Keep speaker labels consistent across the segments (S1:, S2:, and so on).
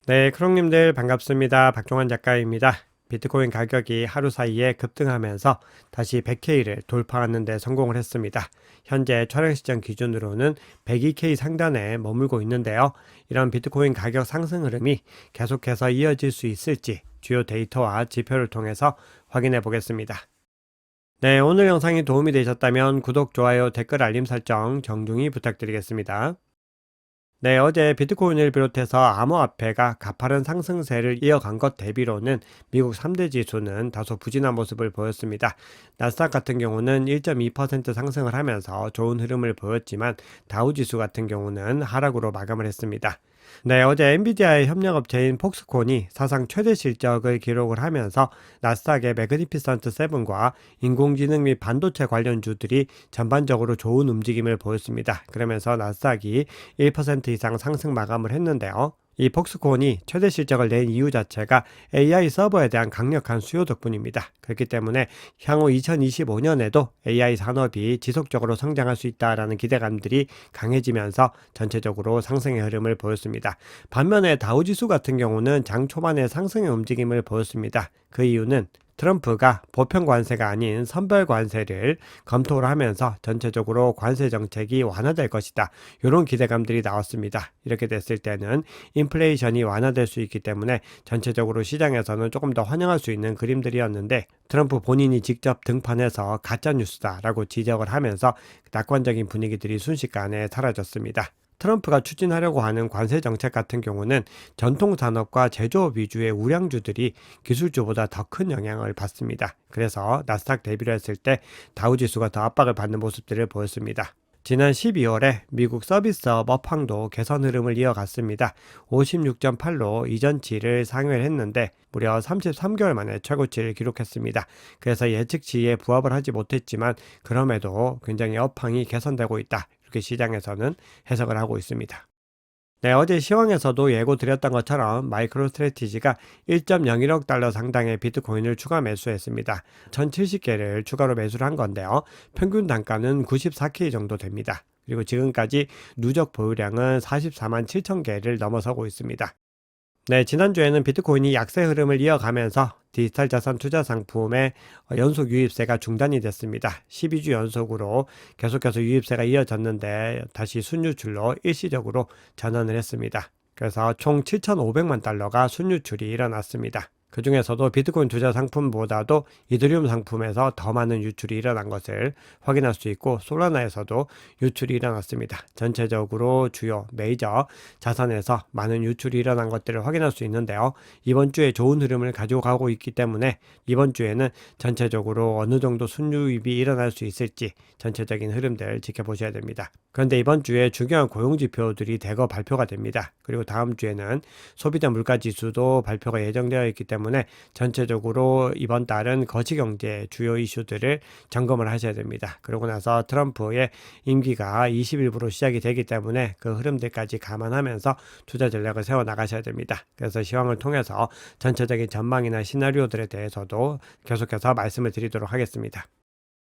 S1: 네, 크롱님들 반갑습니다. 박종환 작가입니다. 비트코인 가격이 하루 사이에 급등하면서 다시 100K를 돌파하는 데 성공을 했습니다. 현재 촬영 시점 기준으로는 102K 상단에 머물고 있는데요. 이런 비트코인 가격 상승 흐름이 계속해서 이어질 수 있을지 주요 데이터와 지표를 통해서 확인해 보겠습니다. 네, 오늘 영상이 도움이 되셨다면 구독, 좋아요, 댓글, 알림 설정 정중히 부탁드리겠습니다. 네, 어제 비트코인을 비롯해서 암호화폐가 가파른 상승세를 이어간 것 대비로는 미국 3대 지수는 다소 부진한 모습을 보였습니다. 나스닥 같은 경우는 1.2% 상승을 하면서 좋은 흐름을 보였지만 다우지수 같은 경우는 하락으로 마감을 했습니다. 네, 어제 엔비디아의 협력업체인 폭스콘이 사상 최대 실적을 기록을 하면서 나스닥의 매그니피선트 7과 인공지능 및 반도체 관련주들이 전반적으로 좋은 움직임을 보였습니다. 그러면서 나스닥이 1% 이상 상승 마감을 했는데요. 이 폭스콘이 최대 실적을 낸 이유 자체가 AI 서버에 대한 강력한 수요 덕분입니다. 그렇기 때문에 향후 2025년에도 AI 산업이 지속적으로 성장할 수 있다라는 기대감들이 강해지면서 전체적으로 상승의 흐름을 보였습니다. 반면에 다우지수 같은 경우는 장 초반에 상승의 움직임을 보였습니다. 그 이유는 트럼프가 보편 관세가 아닌 선별 관세를 검토를 하면서 전체적으로 관세 정책이 완화될 것이다. 이런 기대감들이 나왔습니다. 이렇게 됐을 때는 인플레이션이 완화될 수 있기 때문에 전체적으로 시장에서는 조금 더 환영할 수 있는 그림들이었는데 트럼프 본인이 직접 등판해서 가짜뉴스다라고 지적을 하면서 낙관적인 분위기들이 순식간에 사라졌습니다. 트럼프가 추진하려고 하는 관세 정책 같은 경우는 전통 산업과 제조업 위주의 우량주들이 기술주보다 더 큰 영향을 받습니다. 그래서 나스닥 대비를 했을 때 다우지수가 더 압박을 받는 모습들을 보였습니다. 지난 12월에 미국 서비스업 업황도 개선 흐름을 이어갔습니다. 56.8로 이전치를 상회를 했는데 무려 33개월 만에 최고치를 기록했습니다. 그래서 예측치에 부합을 하지 못했지만 그럼에도 굉장히 업황이 개선되고 있다. 이렇게 시장에서는 해석을 하고 있습니다. 네, 어제 시황에서도 예고 드렸던 것처럼 마이크로 스트래티지가 1.01억 달러 상당의 비트코인을 추가 매수했습니다. 1070개를 추가로 매수를 한 건데요. 평균 단가는 94K 정도 됩니다. 그리고 지금까지 누적 보유량은 44만 7천 개를 넘어서고 있습니다. 네, 지난주에는 비트코인이 약세 흐름을 이어가면서 디지털 자산 투자 상품의 연속 유입세가 중단이 됐습니다. 12주 연속으로 계속해서 유입세가 이어졌는데 다시 순유출로 일시적으로 전환을 했습니다. 그래서 총 7,500만 달러가 순유출이 일어났습니다. 그 중에서도 비트코인 투자 상품보다도 이더리움 상품에서 더 많은 유출이 일어난 것을 확인할 수 있고 솔라나에서도 유출이 일어났습니다. 전체적으로 주요 메이저 자산에서 많은 유출이 일어난 것들을 확인할 수 있는데요. 이번 주에 좋은 흐름을 가지고 가고 있기 때문에 이번 주에는 전체적으로 어느 정도 순유입이 일어날 수 있을지 전체적인 흐름들 지켜보셔야 됩니다. 그런데 이번 주에 중요한 고용지표들이 대거 발표가 됩니다. 그리고 다음 주에는 소비자 물가지수도 발표가 예정되어 있기 때문에 전체적으로 이번 달은 거시경제 주요 이슈들을 점검을 하셔야 됩니다. 그러고 나서 트럼프의 임기가 20일부로 시작이 되기 때문에 그 흐름들까지 감안하면서 투자 전략을 세워 나가셔야 됩니다. 그래서 시황을 통해서 전체적인 전망이나 시나리오들에 대해서도 계속해서 말씀을 드리도록 하겠습니다.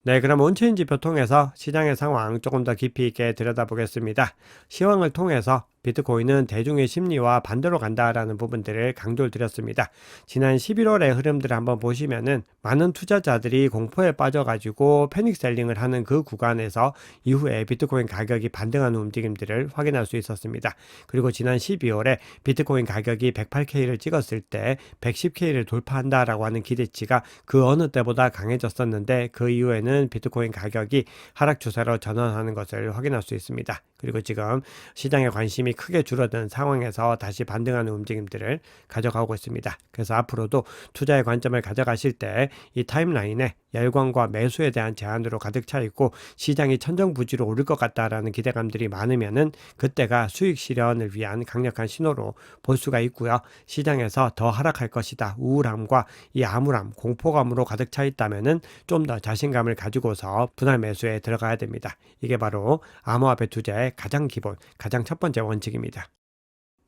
S1: 네, 그럼 온체인 지표 통해서 시장의 상황 조금 더 깊이 있게 들여다보겠습니다. 시황을 통해서 비트코인은 대중의 심리와 반대로 간다라는 부분들을 강조를 드렸습니다. 지난 11월의 흐름들을 한번 보시면은 많은 투자자들이 공포에 빠져가지고 패닉 셀링을 하는 그 구간에서 이후에 비트코인 가격이 반등하는 움직임들을 확인할 수 있었습니다. 그리고 지난 12월에 비트코인 가격이 108K를 찍었을 때 110K를 돌파한다라고 하는 기대치가 그 어느 때보다 강해졌었는데 그 이후에는 비트코인 가격이 하락 추세로 전환하는 것을 확인할 수 있습니다. 그리고 지금 시장의 관심이 크게 줄어든 상황에서 다시 반등하는 움직임들을 가져가고 있습니다. 그래서 앞으로도 투자의 관점을 가져가실 때 이 타임라인에 열광과 매수에 대한 제한으로 가득 차 있고 시장이 천정부지로 오를 것 같다라는 기대감들이 많으면은 그때가 수익 실현을 위한 강력한 신호로 볼 수가 있고요. 시장에서 더 하락할 것이다. 우울함과 이 암울함, 공포감으로 가득 차 있다면은 좀 더 자신감을 가지고서 분할 매수에 들어가야 됩니다. 이게 바로 암호화폐 투자의 가장 기본, 가장 첫 번째 원칙입니다.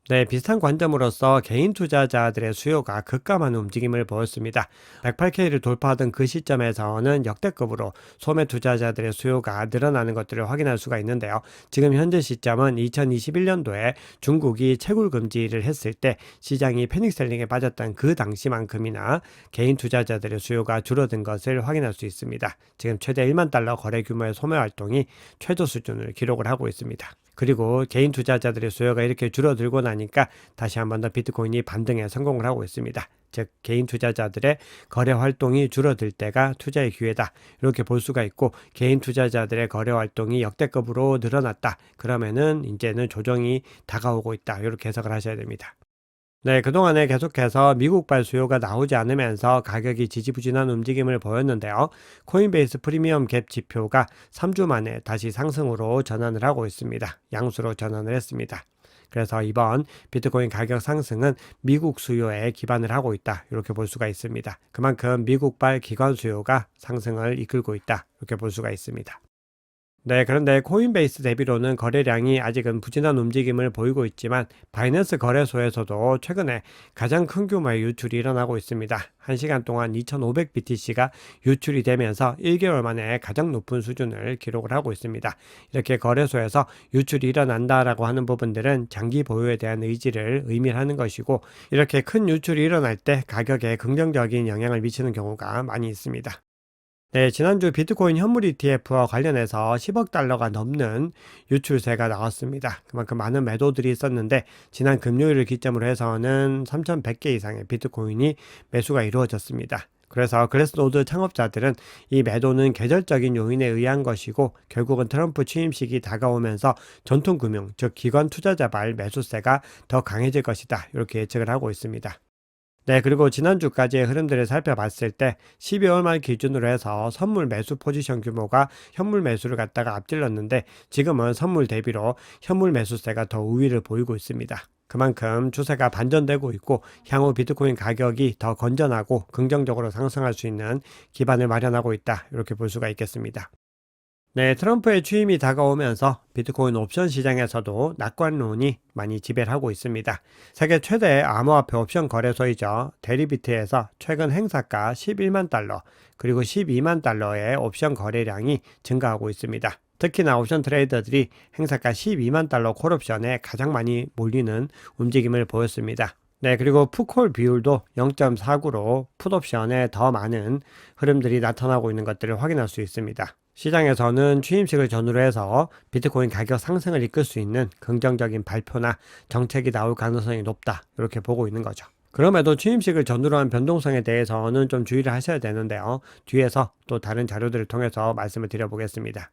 S1: 네, 비슷한 관점으로서 개인 투자자들의 수요가 급감하는 움직임을 보였습니다. 108K를 돌파하던 그 시점에서는 역대급으로 소매 투자자들의 수요가 늘어나는 것들을 확인할 수가 있는데요. 지금 현재 시점은 2021년도에 중국이 채굴 금지를 했을 때 시장이 패닉셀링에 빠졌던 그 당시만큼이나 개인 투자자들의 수요가 줄어든 것을 확인할 수 있습니다. 지금 최대 1만 달러 거래 규모의 소매 활동이 최저 수준을 기록을 하고 있습니다. 그리고 개인 투자자들의 수요가 이렇게 줄어들고 나니까 다시 한 번 더 비트코인이 반등에 성공을 하고 있습니다. 즉 개인 투자자들의 거래 활동이 줄어들 때가 투자의 기회다. 이렇게 볼 수가 있고 개인 투자자들의 거래 활동이 역대급으로 늘어났다. 그러면은 이제는 조정이 다가오고 있다. 이렇게 해석을 하셔야 됩니다. 네, 그동안에 계속해서 미국발 수요가 나오지 않으면서 가격이 지지부진한 움직임을 보였는데요. 코인베이스 프리미엄 갭 지표가 3주 만에 다시 상승으로 전환을 하고 있습니다. 양수로 전환을 했습니다. 그래서 이번 비트코인 가격 상승은 미국 수요에 기반을 하고 있다. 이렇게 볼 수가 있습니다. 그만큼 미국발 기관 수요가 상승을 이끌고 있다. 이렇게 볼 수가 있습니다. 네, 그런데 코인베이스 대비로는 거래량이 아직은 부진한 움직임을 보이고 있지만 바이낸스 거래소에서도 최근에 가장 큰 규모의 유출이 일어나고 있습니다. 1시간 동안 2500BTC가 유출이 되면서 1개월 만에 가장 높은 수준을 기록을 하고 있습니다. 이렇게 거래소에서 유출이 일어난다라고 하는 부분들은 장기 보유에 대한 의지를 의미하는 것이고 이렇게 큰 유출이 일어날 때 가격에 긍정적인 영향을 미치는 경우가 많이 있습니다. 네, 지난주 비트코인 현물 ETF와 관련해서 10억 달러가 넘는 유출세가 나왔습니다. 그만큼 많은 매도들이 있었는데 지난 금요일을 기점으로 해서는 3,100개 이상의 비트코인이 매수가 이루어졌습니다. 그래서 글래스노드 창업자들은 이 매도는 계절적인 요인에 의한 것이고 결국은 트럼프 취임식이 다가오면서 전통금융, 즉 기관 투자자발 매수세가 더 강해질 것이다. 이렇게 예측을 하고 있습니다. 네, 그리고 지난주까지의 흐름들을 살펴봤을 때 12월 말 기준으로 해서 선물 매수 포지션 규모가 현물 매수를 갖다가 앞질렀는데 지금은 선물 대비로 현물 매수세가 더 우위를 보이고 있습니다. 그만큼 추세가 반전되고 있고 향후 비트코인 가격이 더 건전하고 긍정적으로 상승할 수 있는 기반을 마련하고 있다. 이렇게 볼 수가 있겠습니다. 네, 트럼프의 취임이 다가오면서 비트코인 옵션 시장에서도 낙관론이 많이 지배를 하고 있습니다. 세계 최대 암호화폐 옵션 거래소이죠. 데리비트에서 최근 행사가 11만 달러, 그리고 12만 달러의 옵션 거래량이 증가하고 있습니다. 특히나 옵션 트레이더들이 행사가 12만 달러 콜옵션에 가장 많이 몰리는 움직임을 보였습니다. 네, 그리고 풋콜 비율도 0.49로 풋옵션에 더 많은 흐름들이 나타나고 있는 것들을 확인할 수 있습니다. 시장에서는 취임식을 전후로 해서 비트코인 가격 상승을 이끌 수 있는 긍정적인 발표나 정책이 나올 가능성이 높다. 이렇게 보고 있는 거죠. 그럼에도 취임식을 전후로 한 변동성에 대해서는 좀 주의를 하셔야 되는데요. 뒤에서 또 다른 자료들을 통해서 말씀을 드려보겠습니다.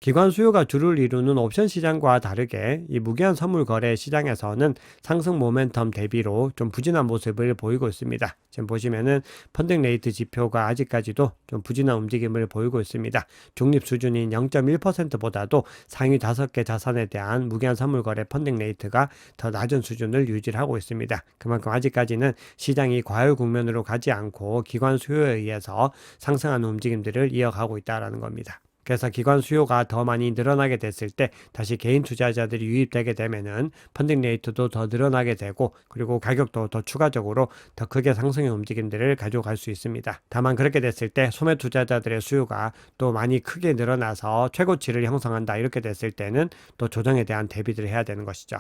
S1: 기관 수요가 주를 이루는 옵션 시장과 다르게 이 무기한 선물 거래 시장에서는 상승 모멘텀 대비로 좀 부진한 모습을 보이고 있습니다. 지금 보시면은 펀딩 레이트 지표가 아직까지도 좀 부진한 움직임을 보이고 있습니다. 중립 수준인 0.1%보다도 상위 5개 자산에 대한 무기한 선물 거래 펀딩 레이트가 더 낮은 수준을 유지하고 있습니다. 그만큼 아직까지는 시장이 과열 국면으로 가지 않고 기관 수요에 의해서 상승하는 움직임들을 이어가고 있다는 겁니다. 그래서 기관 수요가 더 많이 늘어나게 됐을 때 다시 개인 투자자들이 유입되게 되면은 펀딩 레이트도 더 늘어나게 되고 그리고 가격도 더 추가적으로 더 크게 상승의 움직임들을 가져갈 수 있습니다. 다만 그렇게 됐을 때 소매 투자자들의 수요가 또 많이 크게 늘어나서 최고치를 형성한다 이렇게 됐을 때는 또 조정에 대한 대비를 해야 되는 것이죠.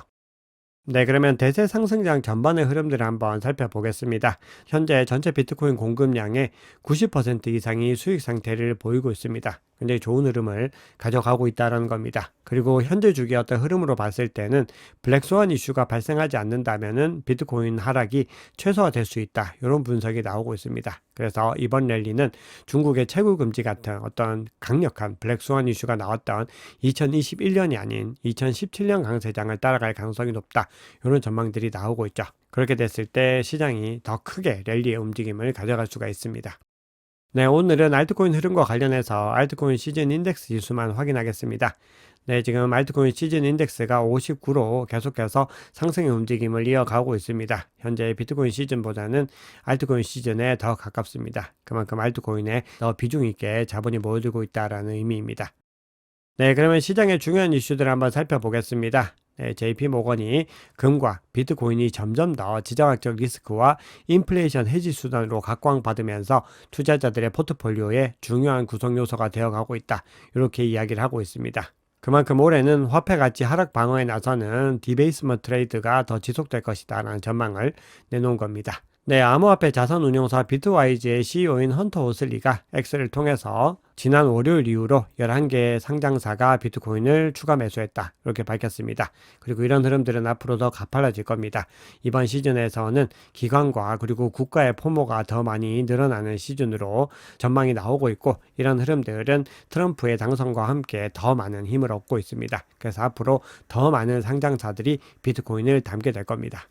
S1: 네, 그러면 대세 상승장 전반의 흐름들을 한번 살펴보겠습니다. 현재 전체 비트코인 공급량의 90% 이상이 수익 상태를 보이고 있습니다. 굉장히 좋은 흐름을 가져가고 있다는 겁니다. 그리고 현재 주기의 어떤 흐름으로 봤을 때는 블랙스완 이슈가 발생하지 않는다면은 비트코인 하락이 최소화될 수 있다. 이런 분석이 나오고 있습니다. 그래서 이번 랠리는 중국의 채굴 금지 같은 어떤 강력한 블랙스완 이슈가 나왔던 2021년이 아닌 2017년 강세장을 따라갈 가능성이 높다. 이런 전망들이 나오고 있죠. 그렇게 됐을 때 시장이 더 크게 랠리의 움직임을 가져갈 수가 있습니다. 네, 오늘은 알트코인 흐름과 관련해서 알트코인 시즌 인덱스 지수만 확인하겠습니다. 네, 지금 알트코인 시즌 인덱스가 59로 계속해서 상승의 움직임을 이어가고 있습니다. 현재 비트코인 시즌보다는 알트코인 시즌에 더 가깝습니다. 그만큼 알트코인에 더 비중 있게 자본이 모여들고 있다는 의미입니다. 네, 그러면 시장의 중요한 이슈들을 한번 살펴보겠습니다. JP 모건이 금과 비트코인이 점점 더 지정학적 리스크와 인플레이션 해지 수단으로 각광받으면서 투자자들의 포트폴리오의 중요한 구성 요소가 되어가고 있다. 이렇게 이야기를 하고 있습니다. 그만큼 올해는 화폐 가치 하락 방어에 나서는 디베이스먼트 트레이드가 더 지속될 것이다 라는 전망을 내놓은 겁니다. 암호화폐 자산운용사 비트와이즈의 CEO인 헌터 오슬리가 X를 통해서 지난 월요일 이후로 11개의 상장사가 비트코인을 추가 매수했다. 이렇게 밝혔습니다. 그리고 이런 흐름들은 앞으로 더 가팔라질 겁니다. 이번 시즌에서는 기관과 그리고 국가의 포모가 더 많이 늘어나는 시즌으로 전망이 나오고 있고, 이런 흐름들은 트럼프의 당선과 함께 더 많은 힘을 얻고 있습니다. 그래서 앞으로 더 많은 상장사들이 비트코인을 담게 될 겁니다.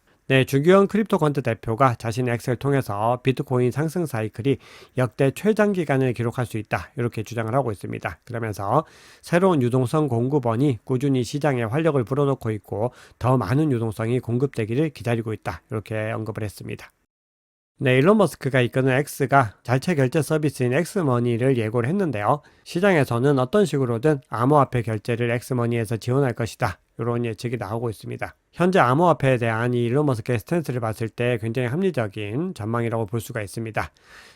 S1: 주규현 크립토컨트 대표가 자신의 X를 통해서 비트코인 상승 사이클이 역대 최장기간을 기록할 수 있다. 이렇게 주장을 하고 있습니다. 그러면서 새로운 유동성 공급원이 꾸준히 시장에 활력을 불어넣고 있고 더 많은 유동성이 공급되기를 기다리고 있다. 이렇게 언급을 했습니다. 일론 머스크가 이끄는 X가 자체 결제 서비스인 엑스머니를 예고를 했는데요. 시장에서는 어떤 식으로든 암호화폐 결제를 엑스머니에서 지원할 것이다. 이런 예측이 나오고 있습니다. 현재 암호화폐에 대한 이 일론 머스크의 스탠스를 봤을 때 굉장히 합리적인 전망이라고 볼 수가 있습니다.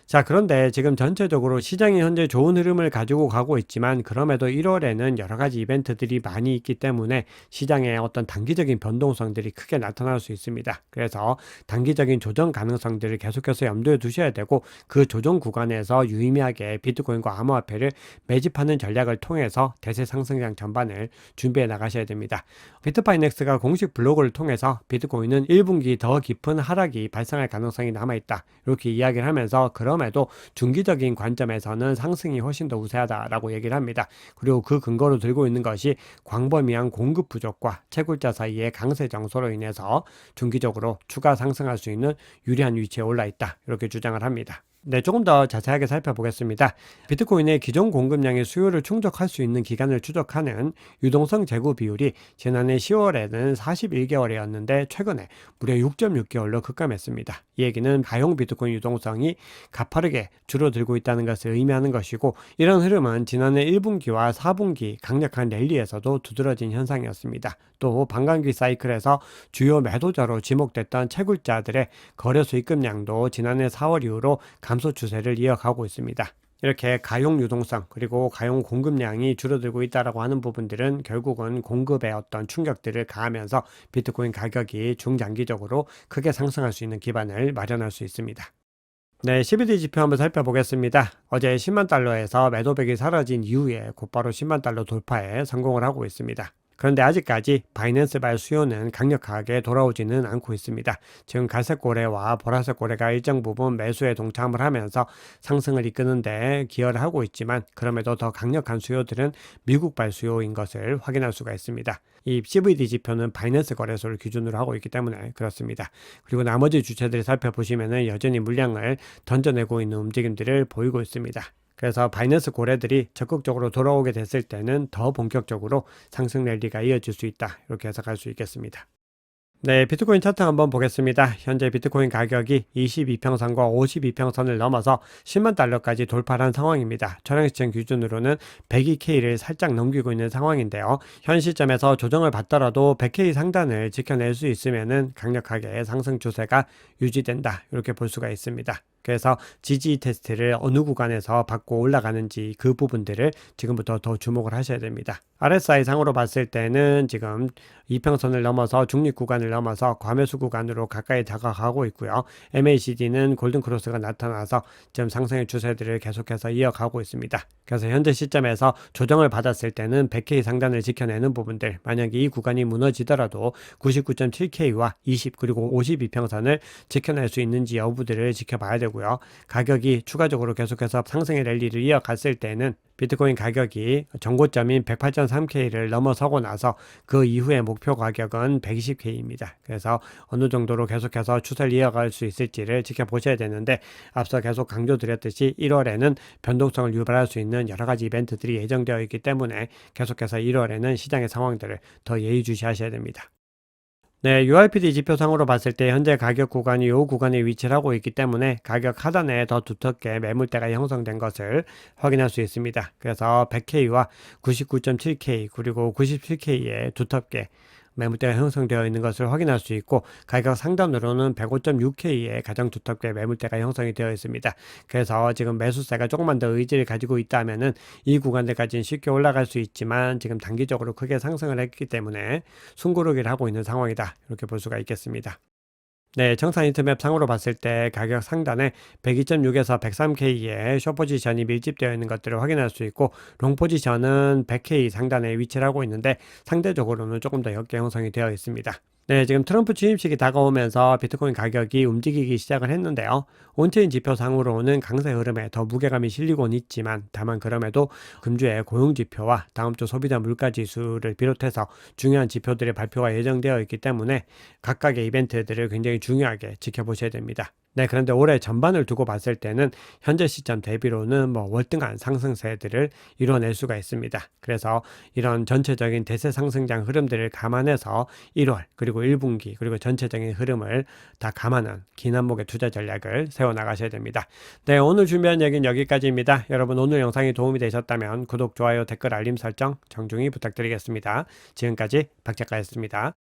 S1: 자, 그런데 지금 전체적으로 시장이 현재 좋은 흐름을 가지고 가고 있지만, 그럼에도 1월에는 여러 가지 이벤트들이 많이 있기 때문에 시장에 어떤 단기적인 변동성들이 크게 나타날 수 있습니다. 그래서 단기적인 조정 가능성들을 계속해서 염두에 두셔야 되고, 그 조정 구간에서 유의미하게 비트코인과 암호화폐를 매집하는 전략을 통해서 대세 상승장 전반을 준비해 나가셔야 됩니다. 비트파이넥스가 공식 블로그를 통해서 비트코인은 1분기 더 깊은 하락이 발생할 가능성이 남아있다. 이렇게 이야기를 하면서 그럼에도 중기적인 관점에서는 상승이 훨씬 더 우세하다라고 얘기를 합니다. 그리고 그 근거로 들고 있는 것이 광범위한 공급 부족과 채굴자 사이의 강세 정소로 인해서 중기적으로 추가 상승할 수 있는 유리한 위치에 올라 있다. 이렇게 주장을 합니다. 조금 더 자세하게 살펴보겠습니다. 비트코인의 기존 공급량의 수요를 충족할 수 있는 기간을 추적하는 유동성 재고 비율이 지난해 10월에는 41개월이었는데 최근에 무려 6.6개월로 급감했습니다. 이 얘기는 가용 비트코인 유동성이 가파르게 줄어들고 있다는 것을 의미하는 것이고, 이런 흐름은 지난해 1분기와 4분기 강력한 랠리에서도 두드러진 현상이었습니다. 또 반감기 사이클에서 주요 매도자로 지목됐던 채굴자들의 거래 수익금량도 지난해 4월 이후로 감소 추세를 이어가고 있습니다. 이렇게 가용 유동성 그리고 가용 공급량이 줄어들고 있다라고 하는 부분들은 결국은 공급에 어떤 충격들을 가하면서 비트코인 가격이 중장기적으로 크게 상승할 수 있는 기반을 마련할 수 있습니다. 12D 지표 한번 살펴보겠습니다. 어제 10만 달러에서 매도백이 사라진 이후에 곧바로 10만 달러 돌파에 성공을 하고 있습니다. 그런데 아직까지 바이낸스발 수요는 강력하게 돌아오지는 않고 있습니다. 지금 갈색 고래와 보라색 고래가 일정 부분 매수에 동참을 하면서 상승을 이끄는데 기여를 하고 있지만, 그럼에도 더 강력한 수요들은 미국발 수요인 것을 확인할 수가 있습니다. 이 CVD 지표는 바이낸스 거래소를 기준으로 하고 있기 때문에 그렇습니다. 그리고 나머지 주체들을 살펴보시면 여전히 물량을 던져내고 있는 움직임들을 보이고 있습니다. 그래서 바이낸스 고래들이 적극적으로 돌아오게 됐을 때는 더 본격적으로 상승 랠리가 이어질 수 있다. 이렇게 해석할 수 있겠습니다. 비트코인 차트 한번 보겠습니다. 현재 비트코인 가격이 22평선과 52평선을 넘어서 10만 달러까지 돌파한 상황입니다. 촬영시점 기준으로는 102K를 살짝 넘기고 있는 상황인데요. 현 시점에서 조정을 받더라도 100K 상단을 지켜낼 수 있으면 강력하게 상승 추세가 유지된다. 이렇게 볼 수가 있습니다. 그래서 지지 테스트를 어느 구간에서 받고 올라가는지 그 부분들을 지금부터 더 주목을 하셔야 됩니다. RSI 상으로 봤을 때는 지금 이평선을 넘어서 중립 구간을 넘어서 과매수 구간으로 가까이 다가가고 있고요. MACD는 골든크로스가 나타나서 지금 상승의 추세들을 계속해서 이어가고 있습니다. 그래서 현재 시점에서 조정을 받았을 때는 100K 상단을 지켜내는 부분들, 만약에 이 구간이 무너지더라도 99.7K와 20 그리고 52평선을 지켜낼 수 있는지 여부들을 지켜봐야 되고요. 가격이 추가적으로 계속해서 상승의 랠리를 이어갔을 때는 비트코인 가격이 정고점인 108.3K를 넘어서고 나서 그 이후의 목표 가격은 120K입니다. 그래서 어느 정도로 계속해서 추세를 이어갈 수 있을지를 지켜보셔야 되는데, 앞서 계속 강조드렸듯이 1월에는 변동성을 유발할 수 있는 여러 가지 이벤트들이 예정되어 있기 때문에 계속해서 1월에는 시장의 상황들을 더 예의주시하셔야 됩니다. URPD 지표상으로 봤을 때 현재 가격 구간이 이 구간에 위치를 하고 있기 때문에 가격 하단에 더 두텁게 매물대가 형성된 것을 확인할 수 있습니다. 그래서 100K와 99.7K 그리고 97K에 두텁게 매물대가 형성되어 있는 것을 확인할 수 있고, 가격 상단으로는 105.6K의 가장 두텁게 매물대가 형성이 되어 있습니다. 그래서 지금 매수세가 조금만 더 의지를 가지고 있다면은 이 구간들까지는 쉽게 올라갈 수 있지만, 지금 단기적으로 크게 상승을 했기 때문에 숨고르기를 하고 있는 상황이다, 이렇게 볼 수가 있겠습니다. 네, 정상 히트맵 상으로 봤을 때 가격 상단에 102.6에서 103K의 숏 포지션이 밀집되어 있는 것들을 확인할 수 있고, 롱 포지션은 100K 상단에 위치를 하고 있는데 상대적으로는 조금 더 역계 형성이 되어 있습니다. 네, 지금 트럼프 취임식이 다가오면서 비트코인 가격이 움직이기 시작을 했는데요. 온체인 지표상으로는 강세 흐름에 더 무게감이 실리곤 있지만, 다만 그럼에도 금주의 고용 지표와 다음 주 소비자 물가 지수를 비롯해서 중요한 지표들의 발표가 예정되어 있기 때문에 각각의 이벤트들을 굉장히 중요하게 지켜보셔야 됩니다. 네, 그런데 올해 전반을 두고 봤을 때는 현재 시점 대비로는 월등한 상승세들을 이뤄낼 수가 있습니다. 그래서 이런 전체적인 대세 상승장 흐름들을 감안해서 1월 그리고 1분기 그리고 전체적인 흐름을 다 감안한 긴 한목의 투자 전략을 세워 나가셔야 됩니다. 네, 오늘 준비한 얘기는 여기까지입니다. 여러분, 오늘 영상이 도움이 되셨다면 구독, 좋아요, 댓글, 알림 설정 정중히 부탁드리겠습니다. 지금까지 박 작가였습니다.